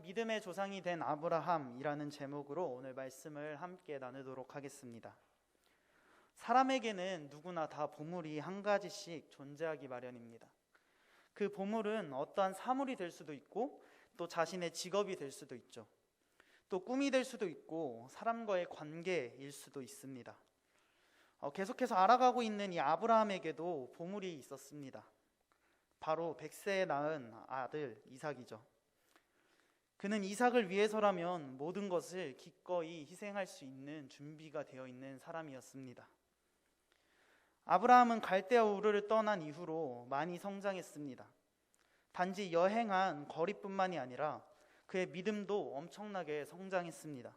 믿음의 조상이 된 아브라함이라는 제목으로 오늘 말씀을 함께 나누도록 하겠습니다. 사람에게는 누구나 다 보물이 한 가지씩 존재하기 마련입니다. 그 보물은 어떠한 사물이 될 수도 있고 또 자신의 직업이 될 수도 있죠. 또 꿈이 될 수도 있고 사람과의 관계일 수도 있습니다. 계속해서 알아가고 있는 이 아브라함에게도 보물이 있었습니다. 바로 100세에 낳은 아들 이삭이죠. 그는 이삭을 위해서라면 모든 것을 기꺼이 희생할 수 있는 준비가 되어 있는 사람이었습니다. 아브라함은 갈대아 우르를 떠난 이후로 많이 성장했습니다. 단지 여행한 거리뿐만이 아니라 그의 믿음도 엄청나게 성장했습니다.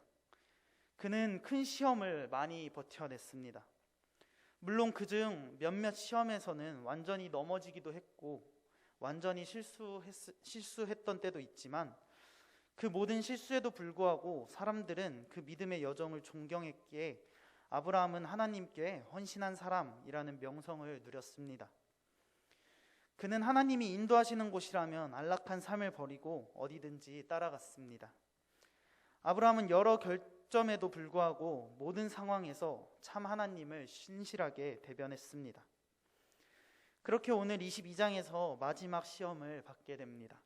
그는 큰 시험을 많이 버텨냈습니다. 물론 그중 몇몇 시험에서는 완전히 넘어지기도 했고 완전히 실수했던 때도 있지만 그 모든 실수에도 불구하고 사람들은 그 믿음의 여정을 존경했기에 아브라함은 하나님께 헌신한 사람이라는 명성을 누렸습니다. 그는 하나님이 인도하시는 곳이라면 안락한 삶을 버리고 어디든지 따라갔습니다. 아브라함은 여러 결점에도 불구하고 모든 상황에서 참 하나님을 신실하게 대변했습니다. 그렇게 오늘 22장에서 마지막 시험을 받게 됩니다.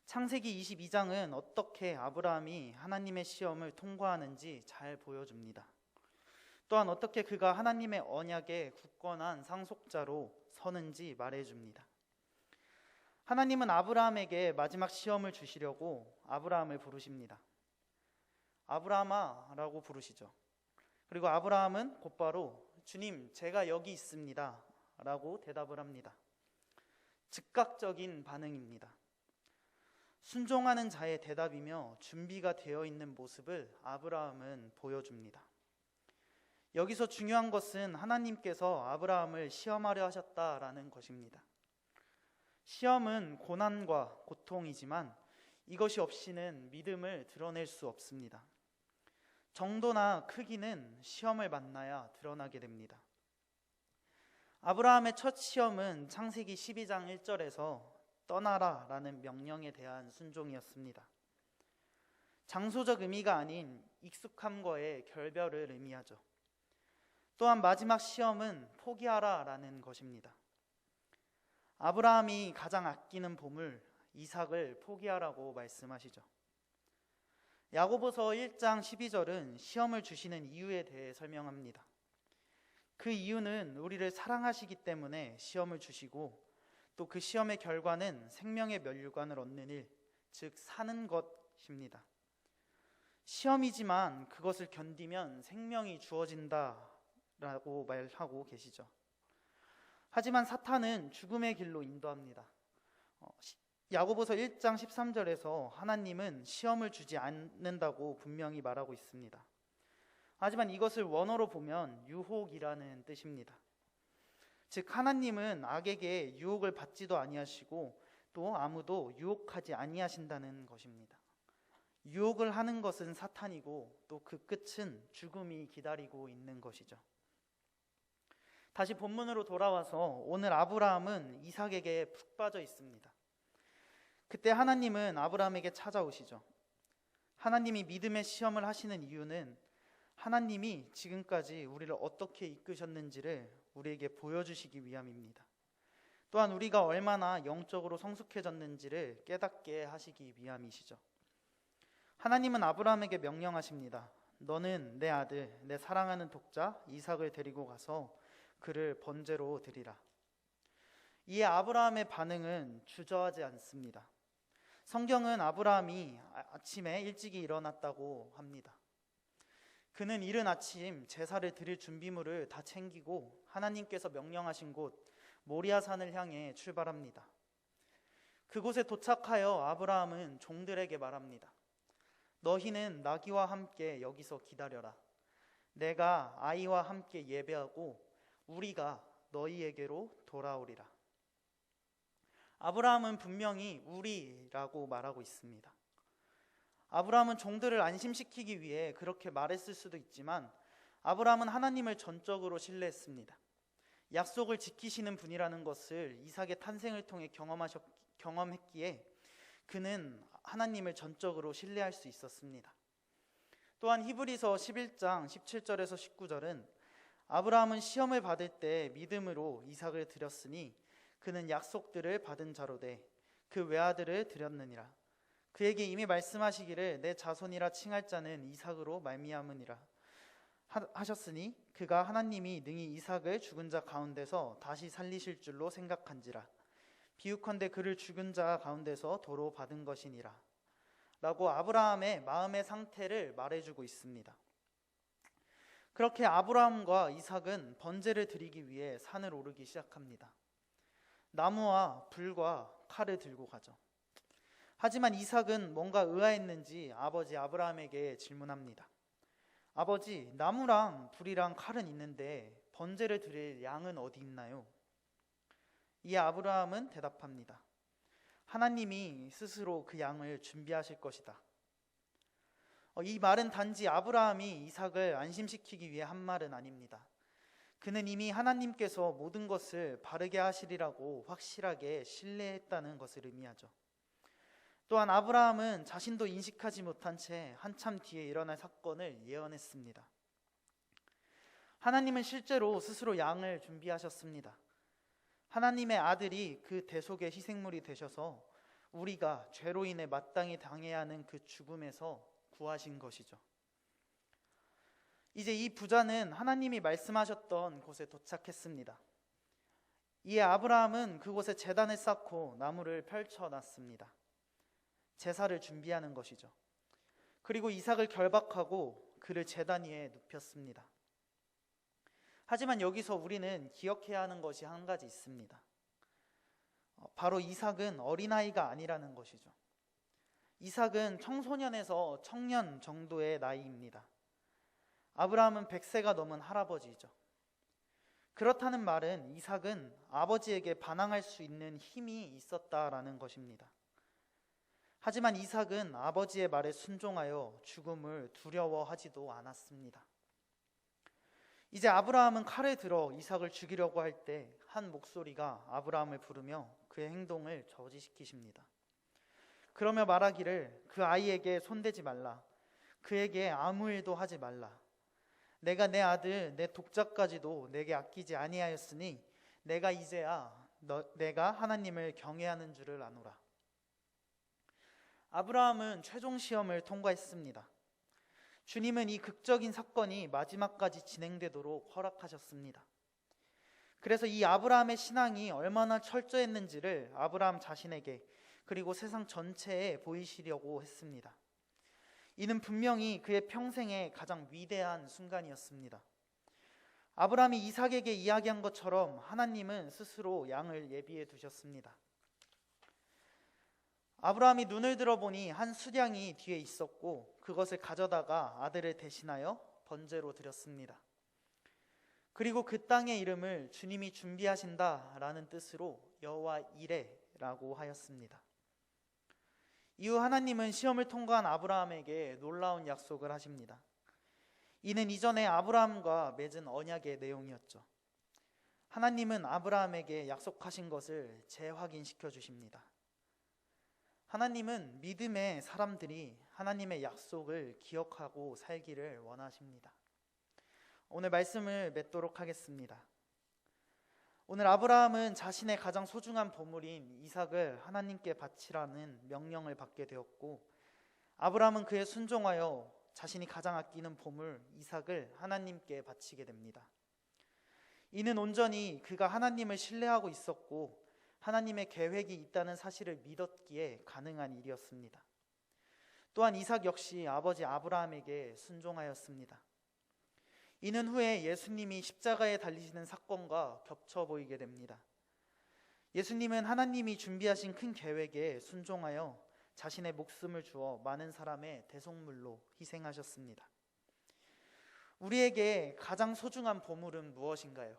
창세기 22장은 어떻게 아브라함이 하나님의 시험을 통과하는지 잘 보여줍니다. 또한 어떻게 그가 하나님의 언약에 굳건한 상속자로 서는지 말해줍니다. 하나님은 아브라함에게 마지막 시험을 주시려고 아브라함을 부르십니다. 아브라함아 라고 부르시죠. 그리고 아브라함은 곧바로 주님, 제가 여기 있습니다 라고 대답을 합니다. 즉각적인 반응입니다. 순종하는 자의 대답이며 준비가 되어 있는 모습을 아브라함은 보여줍니다. 여기서 중요한 것은 하나님께서 아브라함을 시험하려 하셨다라는 것입니다. 시험은 고난과 고통이지만 이것이 없이는 믿음을 드러낼 수 없습니다. 정도나 크기는 시험을 만나야 드러나게 됩니다. 아브라함의 첫 시험은 창세기 12장 1절에서 떠나라 라는 명령에 대한 순종이었습니다. 장소적 의미가 아닌 익숙함과의 결별을 의미하죠. 또한 마지막 시험은 포기하라 라는 것입니다. 아브라함이 가장 아끼는 보물 이삭을 포기하라고 말씀하시죠. 야고보서 1장 12절은 시험을 주시는 이유에 대해 설명합니다. 그 이유는 우리를 사랑하시기 때문에 시험을 주시고 또 그 시험의 결과는 생명의 면류관을 얻는 일, 즉 사는 것입니다. 시험이지만 그것을 견디면 생명이 주어진다라고 말하고 계시죠. 하지만 사탄은 죽음의 길로 인도합니다. 야고보서 1장 13절에서 하나님은 시험을 주지 않는다고 분명히 말하고 있습니다. 하지만 이것을 원어로 보면 유혹이라는 뜻입니다. 즉 하나님은 악에게 유혹을 받지도 아니하시고 또 아무도 유혹하지 아니하신다는 것입니다. 유혹을 하는 것은 사탄이고 또 그 끝은 죽음이 기다리고 있는 것이죠. 다시 본문으로 돌아와서 오늘 아브라함은 이삭에게 푹 빠져 있습니다. 그때 하나님은 아브라함에게 찾아오시죠. 하나님이 믿음의 시험을 하시는 이유는 하나님이 지금까지 우리를 어떻게 이끄셨는지를 우리에게 보여주시기 위함입니다. 또한 우리가 얼마나 영적으로 성숙해졌는지를 깨닫게 하시기 위함이시죠. 하나님은 아브라함에게 명령하십니다. 너는 내 아들, 내 사랑하는 독자 이삭을 데리고 가서 그를 번제로 드리라. 이에 아브라함의 반응은 주저하지 않습니다. 성경은 아브라함이 아침에 일찍이 일어났다고 합니다. 그는 이른 아침 제사를 드릴 준비물을 다 챙기고 하나님께서 명령하신 곳 모리아산을 향해 출발합니다. 그곳에 도착하여 아브라함은 종들에게 말합니다. 너희는 나귀와 함께 여기서 기다려라. 내가 아이와 함께 예배하고 우리가 너희에게로 돌아오리라. 아브라함은 분명히 우리라고 말하고 있습니다. 아브라함은 종들을 안심시키기 위해 그렇게 말했을 수도 있지만 아브라함은 하나님을 전적으로 신뢰했습니다. 약속을 지키시는 분이라는 것을 이삭의 탄생을 통해 경험했기에 그는 하나님을 전적으로 신뢰할 수 있었습니다. 또한 히브리서 11장 17절에서 19절은 아브라함은 시험을 받을 때 믿음으로 이삭을 드렸으니 그는 약속들을 받은 자로 돼 그 외아들을 드렸느니라. 그에게 이미 말씀하시기를 내 자손이라 칭할 자는 이삭으로 말미암으니라 하셨으니 그가 하나님이 능히 이삭을 죽은 자 가운데서 다시 살리실 줄로 생각한지라. 비유컨대 그를 죽은 자 가운데서 도로 받은 것이니라 라고 아브라함의 마음의 상태를 말해주고 있습니다. 그렇게 아브라함과 이삭은 번제를 드리기 위해 산을 오르기 시작합니다. 나무와 불과 칼을 들고 가죠. 하지만 이삭은 뭔가 의아했는지 아버지 아브라함에게 질문합니다. 아버지, 나무랑 불이랑 칼은 있는데 번제를 드릴 양은 어디 있나요? 이에 아브라함은 대답합니다. 하나님이 스스로 그 양을 준비하실 것이다. 이 말은 단지 아브라함이 이삭을 안심시키기 위해 한 말은 아닙니다. 그는 이미 하나님께서 모든 것을 바르게 하시리라고 확실하게 신뢰했다는 것을 의미하죠. 또한 아브라함은 자신도 인식하지 못한 채 한참 뒤에 일어날 사건을 예언했습니다. 하나님은 실제로 스스로 양을 준비하셨습니다. 하나님의 아들이 그 대속의 희생물이 되셔서 우리가 죄로 인해 마땅히 당해야 하는 그 죽음에서 구하신 것이죠. 이제 이 부자는 하나님이 말씀하셨던 곳에 도착했습니다. 이에 아브라함은 그곳에 제단을 쌓고 나무를 펼쳐놨습니다. 제사를 준비하는 것이죠. 그리고 이삭을 결박하고 그를 제단 위에 눕혔습니다. 하지만 여기서 우리는 기억해야 하는 것이 한 가지 있습니다. 바로 이삭은 어린아이가 아니라는 것이죠. 이삭은 청소년에서 청년 정도의 나이입니다. 아브라함은 100세가 넘은 할아버지이죠. 그렇다는 말은 이삭은 아버지에게 반항할 수 있는 힘이 있었다라는 것입니다. 하지만 이삭은 아버지의 말에 순종하여 죽음을 두려워하지도 않았습니다. 이제 아브라함은 칼을 들어 이삭을 죽이려고 할 때 한 목소리가 아브라함을 부르며 그의 행동을 저지시키십니다. 그러며 말하기를 그 아이에게 손대지 말라. 그에게 아무 일도 하지 말라. 내가 내 아들 내 독자까지도 내게 아끼지 아니하였으니 내가 이제야 내가 하나님을 경외하는 줄을 아노라. 아브라함은 최종 시험을 통과했습니다. 주님은 이 극적인 사건이 마지막까지 진행되도록 허락하셨습니다. 그래서 이 아브라함의 신앙이 얼마나 철저했는지를 아브라함 자신에게 그리고 세상 전체에 보이시려고 했습니다. 이는 분명히 그의 평생의 가장 위대한 순간이었습니다. 아브라함이 이삭에게 이야기한 것처럼 하나님은 스스로 양을 예비해 두셨습니다. 아브라함이 눈을 들어보니 한 수량이 뒤에 있었고 그것을 가져다가 아들을 대신하여 번제로 드렸습니다. 그리고 그 땅의 이름을 주님이 준비하신다라는 뜻으로 여호와 이레라고 하였습니다. 이후 하나님은 시험을 통과한 아브라함에게 놀라운 약속을 하십니다. 이는 이전에 아브라함과 맺은 언약의 내용이었죠. 하나님은 아브라함에게 약속하신 것을 재확인시켜 주십니다. 하나님은 믿음의 사람들이 하나님의 약속을 기억하고 살기를 원하십니다. 오늘 말씀을 맺도록 하겠습니다. 오늘 아브라함은 자신의 가장 소중한 보물인 이삭을 하나님께 바치라는 명령을 받게 되었고, 아브라함은 그에 순종하여 자신이 가장 아끼는 보물 이삭을 하나님께 바치게 됩니다. 이는 온전히 그가 하나님을 신뢰하고 있었고 하나님의 계획이 있다는 사실을 믿었기에 가능한 일이었습니다. 또한 이삭 역시 아버지 아브라함에게 순종하였습니다. 이는 후에 예수님이 십자가에 달리시는 사건과 겹쳐 보이게 됩니다. 예수님은 하나님이 준비하신 큰 계획에 순종하여 자신의 목숨을 주어 많은 사람의 대속물로 희생하셨습니다. 우리에게 가장 소중한 보물은 무엇인가요?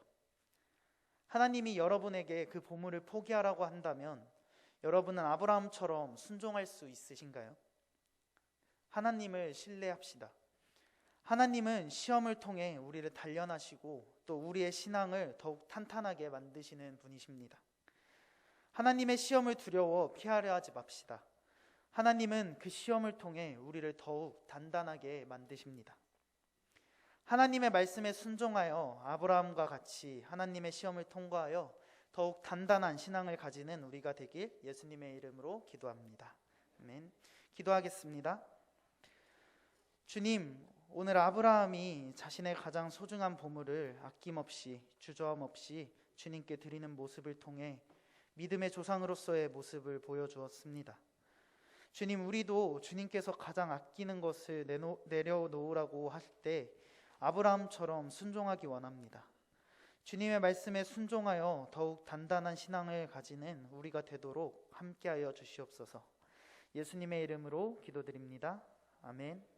하나님이 여러분에게 그 보물을 포기하라고 한다면 여러분은 아브라함처럼 순종할 수 있으신가요? 하나님을 신뢰합시다. 하나님은 시험을 통해 우리를 단련하시고 또 우리의 신앙을 더욱 탄탄하게 만드시는 분이십니다. 하나님의 시험을 두려워 피하려 하지 맙시다. 하나님은 그 시험을 통해 우리를 더욱 단단하게 만드십니다. 하나님의 말씀에 순종하여 아브라함과 같이 하나님의 시험을 통과하여 더욱 단단한 신앙을 가지는 우리가 되길 예수님의 이름으로 기도합니다. 아멘. 기도하겠습니다. 주님, 오늘 아브라함이 자신의 가장 소중한 보물을 아낌없이 주저함 없이 주님께 드리는 모습을 통해 믿음의 조상으로서의 모습을 보여주었습니다. 주님, 우리도 주님께서 가장 아끼는 것을 내려놓으라고 할 때 아브라함처럼 순종하기 원합니다. 주님의 말씀에 순종하여 더욱 단단한 신앙을 가지는 우리가 되도록 함께하여 주시옵소서. 예수님의 이름으로 기도드립니다. 아멘.